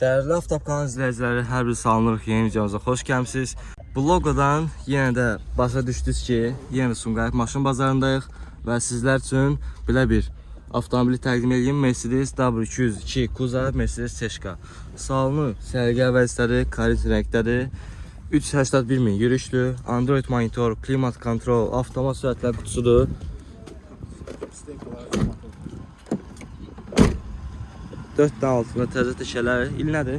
Dəyərli Aftab kanal izləyiciləri, hər bir salınırıq yeni videomuza xoş gəlmisiniz. Bu loqodan yenə də başa düşdünüz ki, yenə Sumqayıt maşın bazarındayıq və sizlər üçün belə bir avtomobili təqdim edeyim. Mercedes W202 Kuza, Mercedes C-Şka. Salonu, sərgi əvəzləri, karit rəngdədir. 381 min yürüşlü, Android monitor, klimat kontrol, avtomat sürətlər qutusudur. Dörtdən altında təzə tişələr. İl nədir?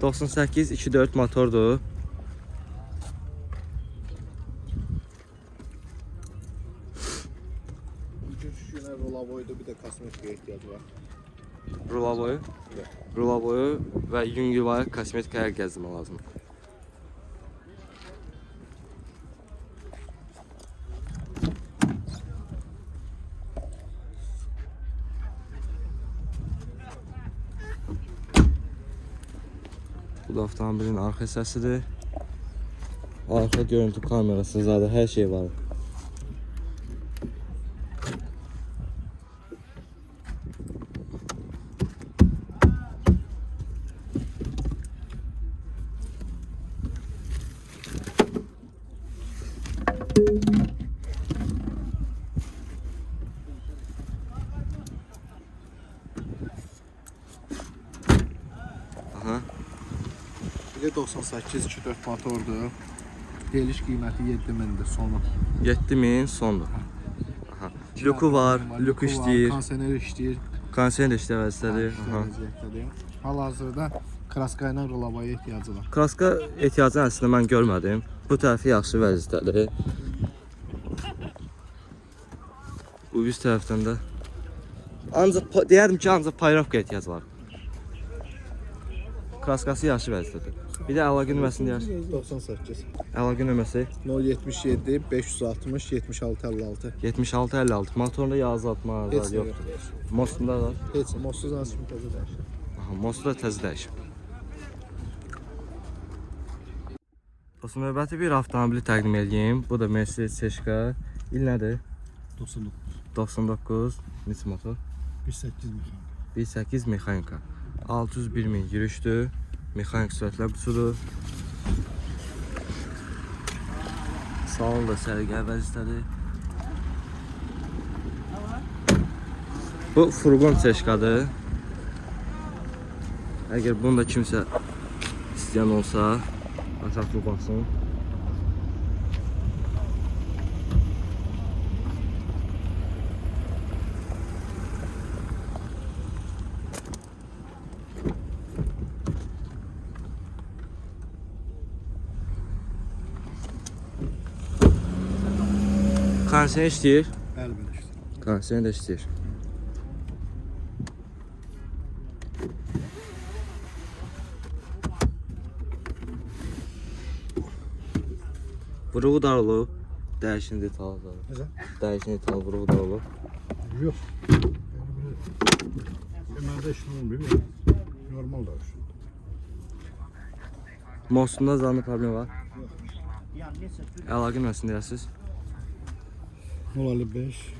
98-24 motordur. Rulaboydu, bir de kosmetikaya ihtiyacı var. Rulaboyu? Rulaboyu və yüngül var, kosmetikaya gəzmə lazım. Bu da avtomobilin arxa hissəsidir. Arxa görüntü kamerası, zaten hər şey var. Bir de 98-24 motordur. Geliş qiyməti 7.000'dir sonu. 7000 sondur. Aha. Luku var, luk işləyir. Konsener işləyir. Konsener işləyir vəziyyətləri. Hal-hazırda kraska ilə rulaboya ihtiyacı var. Kraska ehtiyacını əslində mən görmədim. Bu tərəfi yaxşı vəziyyətdədir. Bu üst tərəfdən də ancaq deyərdim ki, ancaq payrovka ehtiyacı var. Kraskası yaxşı vəziyyətdədir. Bir də əlaqə nömrəsini deyərsən. 98 Əlaqə nömrəsi 077 560 76 56. 76 56. Motorunda yağ azaltma Heç azal nə yoxdur. Mostunda da. Heç modsuz nasıl bir təzə dəyişir. Aha, mostu da təzə dəyişib. Dostum, növbəti bir avtomobili təqdim edeyim. Bu da Mercedes C-Şka. İl nədir? 99. Neçə motor? 1.8 mexanik. 1.8 mexanika. 601 min yürüşdü. Mexanik sürətlər qutusudur. Salon da sərgi əvəzlədir. Bu furgon C-Şkadır. Əgər bunu da kimsə istəyən olsa, açaqlı baxsın. Konsener işləyir. Əlbəttə işləyir. Konsener də işləyir. Vuruğu da olub. Dəyişən detal var. Necə? Dəyişən detal vuruğu da olub. Yox. Məndə işləm olmuyor. Normal da işləyir. Mostunda zanlı problem var. Əlaqə nömrəsini deyərsiniz. 055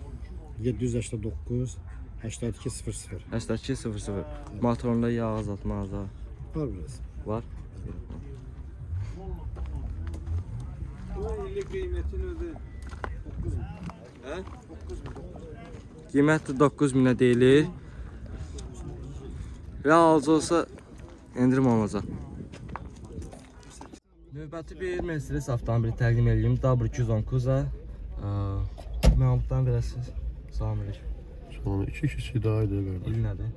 789 8200. 8200. Motorunda yağ azaltma azal Var biraz. var. Bu illi qiymətin özü 9.000. Hə? 9.000. Qiymət 9000-ə deyilir. Və alıcı olsa endirim olunacaq. Növbəti bir Mercedes avtomobili təqdim edeyim. W210 Kuza. Məlumatdan verəsiniz. Salam əleykum. Sonra 2 kişi daha idi verdim. İl nədir?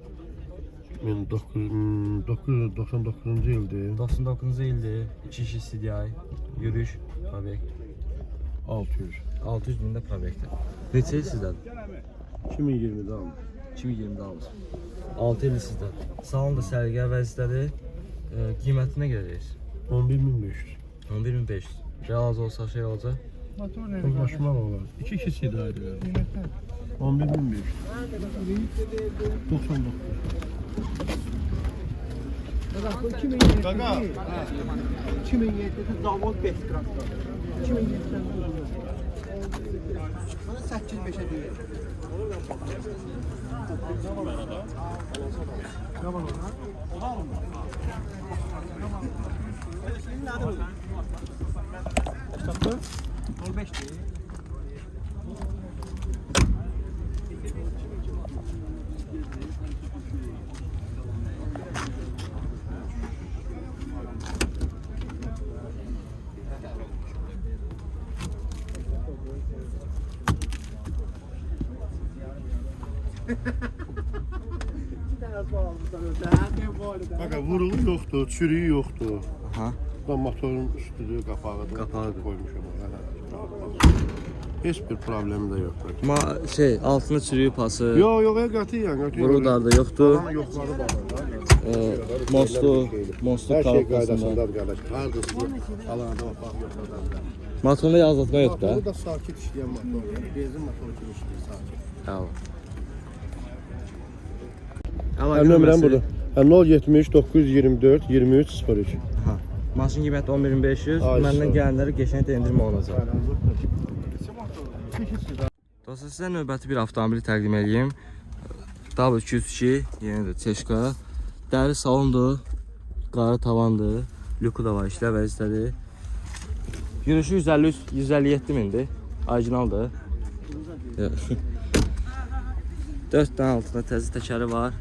1999-cu ildir. 99-cu ildir. 2 kişi CDI. Yürüyüş. Probek. 600. 600 min də probekdir. Neçə il sizdədir? 2020'de aldım. 2020-də almışsın. 6 il sizdədir. Salon da sərgi əvəzlədir. Qiymətinə görə deyir. 11.500. 11500. Real olsa şey olacaq. Uzlaşma var. 2 kişi daha idi verdim. 11.500. 99. Qaqa. 2007-də zavod 5 traktor. 2007-dən 8-5'e değil. Bakın vuruğu yoktur, çürüyü yoktur. Aha. Ben motorun üstünü kapağıdır. Kapağıdır. Koymuşum. Hiçbir problem de yoktur. Ma şey altında çürüyüb pası. Yok, qətiyyən. Vuru darda yoxdur. Ama yoxları var. Mostu Hər şey kalıplasında. qaydasındadır qardaş. Hardası, alanda bax, yoxlardan. Motorunda yazılma yoxdur da. Bu da sakit işləyən motor. Yəni benzin motoru kimi işləyir sakit. Tamam. Nömrəm budur. 070 924 23 03. Aha. Maşın qiyməti 11500. Ay, Məndən sağ ol. gələnlərə qəşəng də endirim olacaq. Dostlar, sizə növbəti bir avtomobili təqdim edeyim. W202, yeni də Teşka. Dəri salondur, qara tavandır, lüku da var, işlə vəzifədir. Yürüyüşü 157 mindir, orijinaldır. 4 dənə altında təzə təkəri var.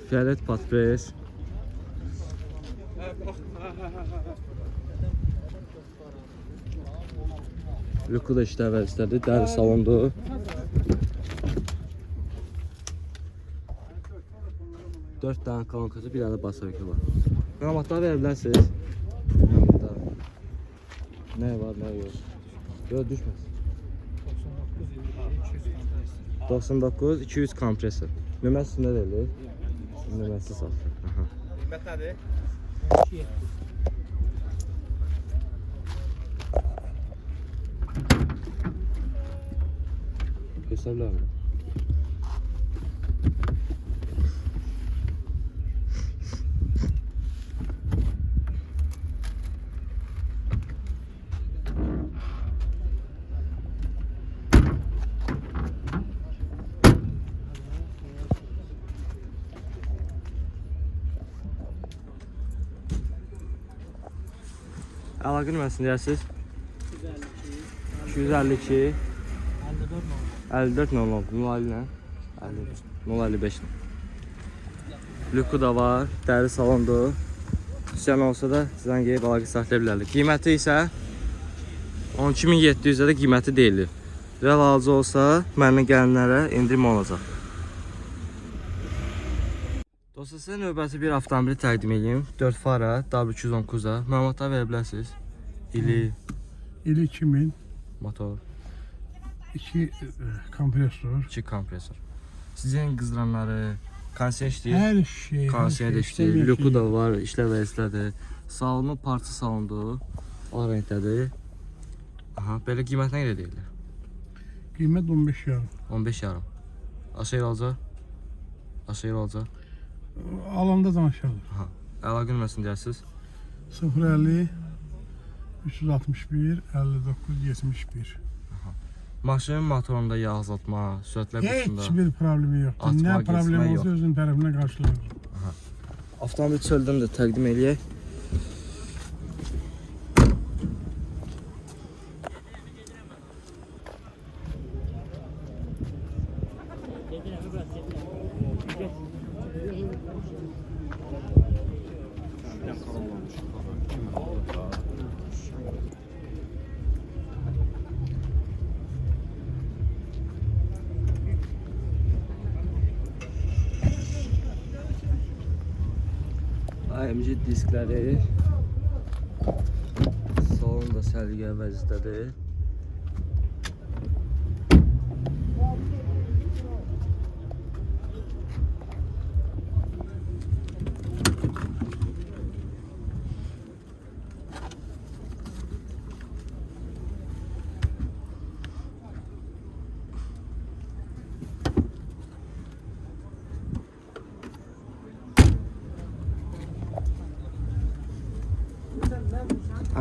Fiyaret Patpres. Lüku da işlə vəzifədir, dəri salondur. Dört tane kolonkası, bir tane basarıkı var. Məlumatlar verir bilərsiniz. Ne var, ne yok. Yok, düşməz. 99 200 kompresor. Nüməsi nə deyilir? Nüməsi sağ. Qiymət nədir? Göstərlər mi? Əlaqə nümrəsini deyərsiniz? 252 54 00 0 055. Lüku da var, dəri salondur. İstəyən olsa da sizdən gəlib əlaqə saxlaya bilərlər. Qiyməti isə 12700-ə də qiyməti deyilir. Real alıcı olsa məndən gələnlərə endirim olacaq. Dostlar, sizə növbəti bir avtomobili təqdim edeyim. 4 fara W219-a. Məlumatlar verə bilərsiniz. İli, İl 2000, motor, 2 kompresor. 2 kompresor. Sizin qızdıranları, konserjdir. Hər şey. Konserjdir. Lüku da var, işlə vəzifədir. Salonu parça salondur. O rəngdədir. Aha, belə qiymət nə qədər deyilir? Qiymət 15 yarım. 15 yarım. Aşağı olacaq? Aşağı olacaq? Alanda danışalım. Aha. Əlaqə nömrəsini deyərsiniz? 050 361 59 71. Maşının motorunda yağ azaltma, sürətlər qusunda. Heç bir problemi yoxdur. Atma, Nə geçmə problem yox. olsa özünün tərəfinə qarşılar. Avtomobil çöldən də təqdim eləyək. AMG diskləri salonda səliqə vəziyyətdədir.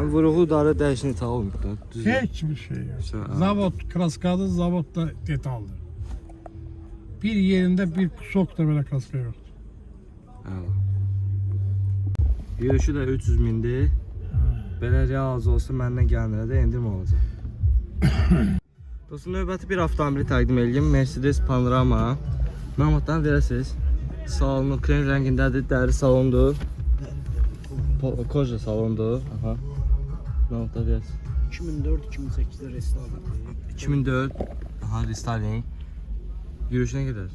Vuruğu darı dəyişini ta olmur da. Düzdür. Hiçbir şey yok. Güzel. Zavod kraskadı, zavod da detaldır. Bir yerinde bir sok da böyle kraska yok. Əla. Yürüyüşü də 300 mindir. Belə real olsa məndən gələnlərə də endirmə olacaq. Dostum, növbəti bir avtomobili təqdim edeyim. Mercedes Panorama. Məlumatdan verəsiniz. Salonu krem rəngindədir, dəri salondur. Koja salondur. Aha. Məlumatdan verəsiniz. 2004-2008'de restoran. 2004. Aha, restyling. Yürüyüş nə qədər?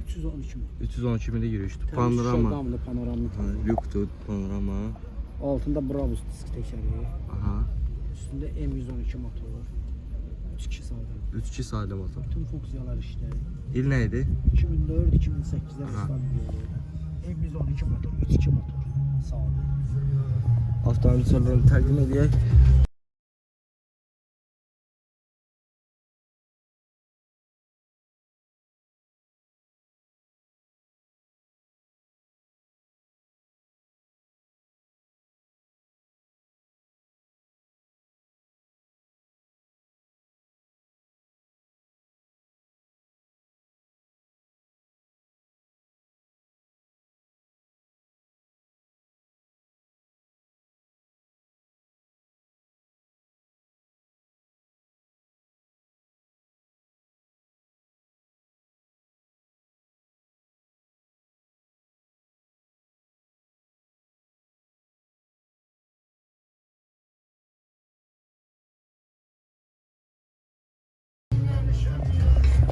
312 mi? 312 mində yürüyüşdür. Panorama. Damlı panoramlı. Lükdür, panorama. Altında Brabus disk tekeri. Aha. Üstünde M112 motor. 3-2 sayıda. 3-2 sayılı motor. Bütün funksiyalar işte. İl nə idi? 2004-2008'de restoran diyordu. M112 motor, 3-2 motor. Sağ olun. Avtomobil sürülərini təqdim edək.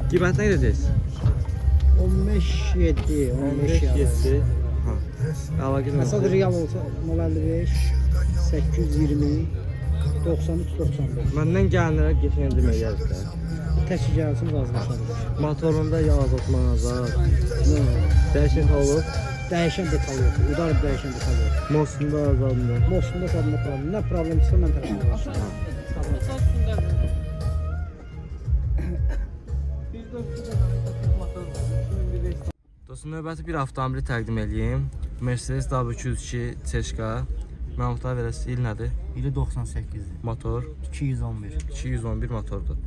Qiymət nə edəcəyiz? 15-7, 15-7. Əlaqə Mesela real olsa 055, 820, 93-95. Məndən gələnlərə geçən demək gəlir də. Tək gəlsin razılaşarız. Motorunda yağ azaltma azad. Dəyişən olur. Dəyişən detal yox. Udar dəyişən detal yox. Mostunda azaltma. Mostunda sadəcə problem. Nə problemdirsə mən tərəfim olacaq. Dostum, növbəti bir avtomobili təqdim edeyim. Mercedes W202 Çeşka. Məlumatlar verəsiniz. İl nədir? İli 98'dir. Motor 211. 211 motordur.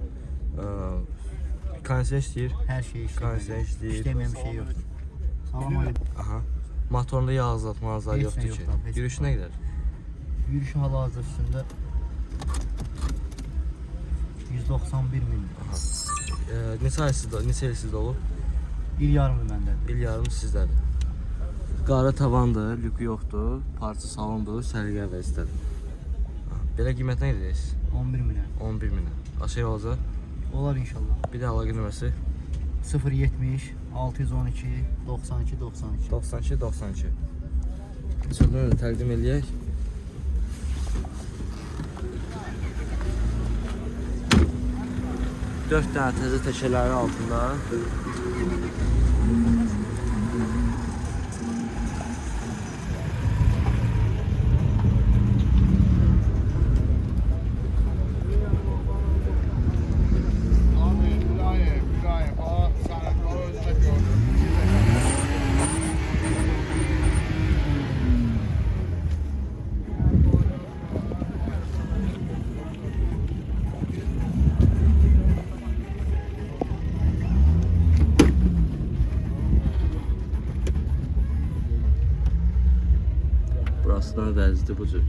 Konser istəyir. Hər şey Konser istəyir. İşləməyən bir şey yoxdur. Salam aleyküm. Aha. Motorunda yağ azaltma azad Heç nə yoxdur ki. yoxdur abi, heç Yürüyüş nə qədər? Yürüyüş hal-hazırda 191 min. Neçə il sizdə olub? İl yarımı məndədir. İl yarım sizdədir. Qara tavandır, lükü yoxdur, parça salondur, səliqə vəzifədir. Belə qiymət nə edəcəksiniz? 11 minə. 11 minə. Aşağı olacaq. Olar inşallah. Bir də əlaqə nömrəsi 070 612 92 92. 92 92. Sonra da təqdim eləyək. Dörd dənə təzə təkələri altında. Burasından vəzdi bu cür.